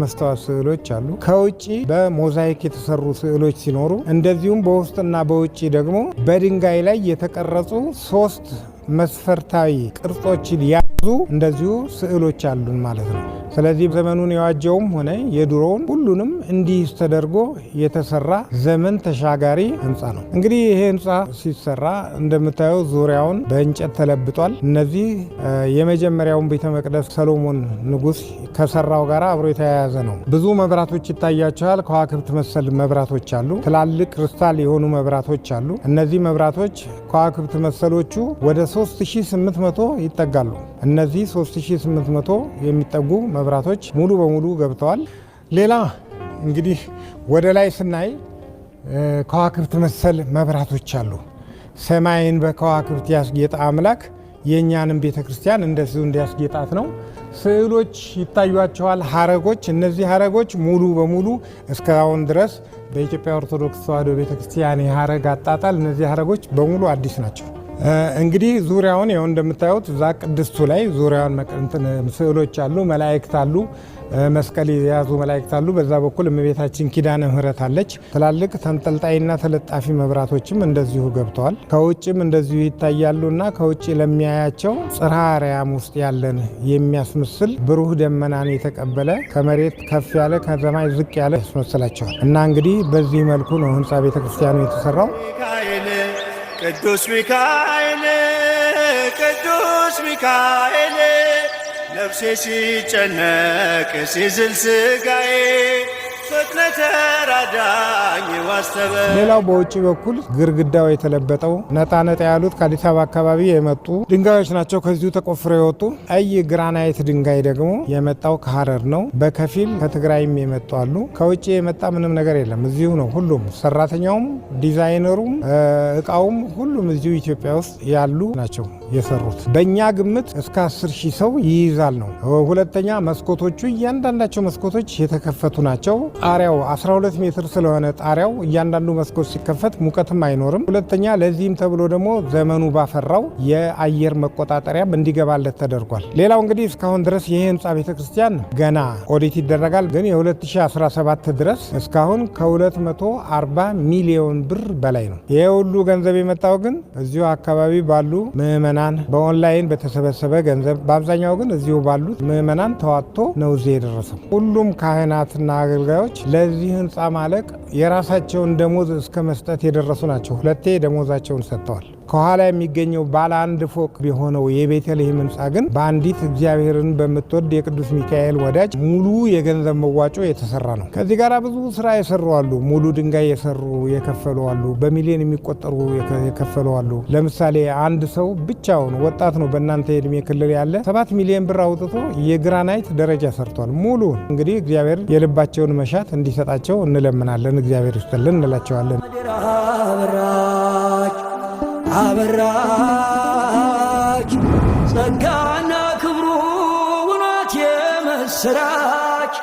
መስታወት ስዕሎች አሉ። ከውጪ በሞዛይክ የተሰሩ ስዕሎች ሲኖሩ እንደዚሁም በውስጥና በውጪ ደግሞ በድንጋይ ላይ የተቀረጹ 3 መስፈርታዊ ቅርጾችን ያዙ እንደዚሁ ስዕሎች አሉን ማለት ነው። ስለዚህ ዘመኑን የዋጀውም ሆነ የድሮውን ሁሉንም እንዲህ ተደርጎ የተሰራ ዘመን ተሻጋሪ ህንጻ ነው። እንግዲህ ይሄ ህንጻ ሲሰራ እንደምታየው ዙሪያውን በእንጨት ተለብጧል። እነዚህ የመጀመሪያውን ቤተ መቅደስ ሰሎሞን ንጉስ ከሰራው ጋር አብሮ የተያያዘ ነው። ብዙ መብራቶች ይታያቸዋል። ከዋክብት መሰል መብራቶች አሉ። ትላልቅ ክሪስታል የሆኑ መብራቶች አሉ። እነዚህ መብራቶች ከዋክብት መሰሎቹ ወደ 3800 ይጠጋሉ። እነዚህ 3800 የሚጠጉ መብራቶች ሙሉ በሙሉ ገብተዋል። ሌላ እንግዲህ ወደ ላይ ስናይ ከዋክብት መሰል መብራቶች አሉ። ሰማይን በከዋክብት ያስጌጠ አምላክ የእኛንም ቤተ ክርስቲያን እንደዚሁ እንዲያስጌጣት ነው። ስዕሎች ይታዩቸዋል። ሀረጎች፣ እነዚህ ሀረጎች ሙሉ በሙሉ እስካሁን ድረስ በኢትዮጵያ ኦርቶዶክስ ተዋሕዶ ቤተ ክርስቲያን የሀረግ አጣጣል እነዚህ ሀረጎች በሙሉ አዲስ ናቸው። እንግዲህ ዙሪያውን ይኸው እንደምታዩት እዛ ቅድስቱ ላይ ዙሪያውን ስዕሎች አሉ። መላእክት አሉ። መስቀል የያዙ መላእክት አሉ። በዛ በኩል እመቤታችን ኪዳነ ምሕረት አለች። ትላልቅ ተንጠልጣይና ተለጣፊ መብራቶችም እንደዚሁ ገብተዋል። ከውጭም እንደዚሁ ይታያሉና ከውጭ ለሚያያቸው ጽርሐ አርያም ውስጥ ያለን የሚያስመስል ብሩህ ደመናን የተቀበለ ከመሬት ከፍ ያለ ከሰማይ ዝቅ ያለ ያስመስላቸዋል። እና እንግዲህ በዚህ መልኩ ነው ህንፃ ቤተክርስቲያኑ የተሰራው። ቅዱስ ሚካኤል ቅዱስ ሚካኤል ነፍሴ ሲጨነቅ ሲዝል ስጋዬ ፈጥነ ተራዳኝ ዋስተበ። ሌላው በውጭ በኩል ግርግዳው የተለበጠው ነጣ ነጣ ያሉት ከአዲስ አበባ አካባቢ የመጡ ድንጋዮች ናቸው። ከዚሁ ተቆፍረው የወጡ ቀይ ግራናይት ድንጋይ ደግሞ የመጣው ከሐረር ነው። በከፊል ከትግራይም የመጡ አሉ። ከውጭ የመጣ ምንም ነገር የለም። እዚሁ ነው። ሁሉም ሰራተኛውም፣ ዲዛይነሩም፣ እቃውም ሁሉም እዚሁ ኢትዮጵያ ውስጥ ያሉ ናቸው የሰሩት። በእኛ ግምት እስከ 10,000 ሰው ይይዛል ነው። ሁለተኛ መስኮቶቹ እያንዳንዳቸው መስኮቶች የተከፈቱ ናቸው። ጣሪያው 12 ሜትር ስለሆነ ጣሪያው እያንዳንዱ መስኮት ሲከፈት ሙቀትም አይኖርም። ሁለተኛ ለዚህም ተብሎ ደግሞ ዘመኑ ባፈራው የአየር መቆጣጠሪያም እንዲገባለት ተደርጓል። ሌላው እንግዲህ እስካሁን ድረስ ይህ ህንፃ ቤተክርስቲያን ገና ኦዲት ይደረጋል። ግን የ2017 ድረስ እስካሁን ከ240 ሚሊዮን ብር በላይ ነው። ይህ ሁሉ ገንዘብ የመጣው ግን እዚሁ አካባቢ ባሉ ምዕመናን በኦንላይን በተሰበሰበ ገንዘብ፣ በአብዛኛው ግን እዚሁ ባሉት ምዕመናን ተዋጥቶ ነው እዚህ የደረሰው። ሁሉም ካህናትና አገልጋዮች ለዚህ ህንፃ ማለቅ የራሳቸውን ደሞዝ እስከ መስጠት የደረሱ ናቸው። 2 ደሞዛቸውን ሰጥተዋል። ከኋላ የሚገኘው ባለ 1 ፎቅ የሆነው የቤተልሔም ህንፃ ግን በአንዲት እግዚአብሔርን በምትወድ የቅዱስ ሚካኤል ወዳጅ ሙሉ የገንዘብ መዋጮ የተሰራ ነው። ከዚህ ጋር ብዙ ስራ የሰሩ አሉ። ሙሉ ድንጋይ የሰሩ የከፈሉ አሉ። በሚሊዮን የሚቆጠሩ የከፈሉ አሉ። ለምሳሌ አንድ ሰው ብቻውን ወጣት ነው፣ በእናንተ የዕድሜ ክልል ያለ 7 ሚሊዮን ብር አውጥቶ የግራናይት ደረጃ ሰርቷል። ሙሉ እንግዲህ እግዚአብሔር የልባቸውን መሻት እንዲሰጣቸው እንለምናለን። እግዚአብሔር ይስጥልን እንላቸዋለን። አበራች ጸጋና ክብሩ ውናት የመስራች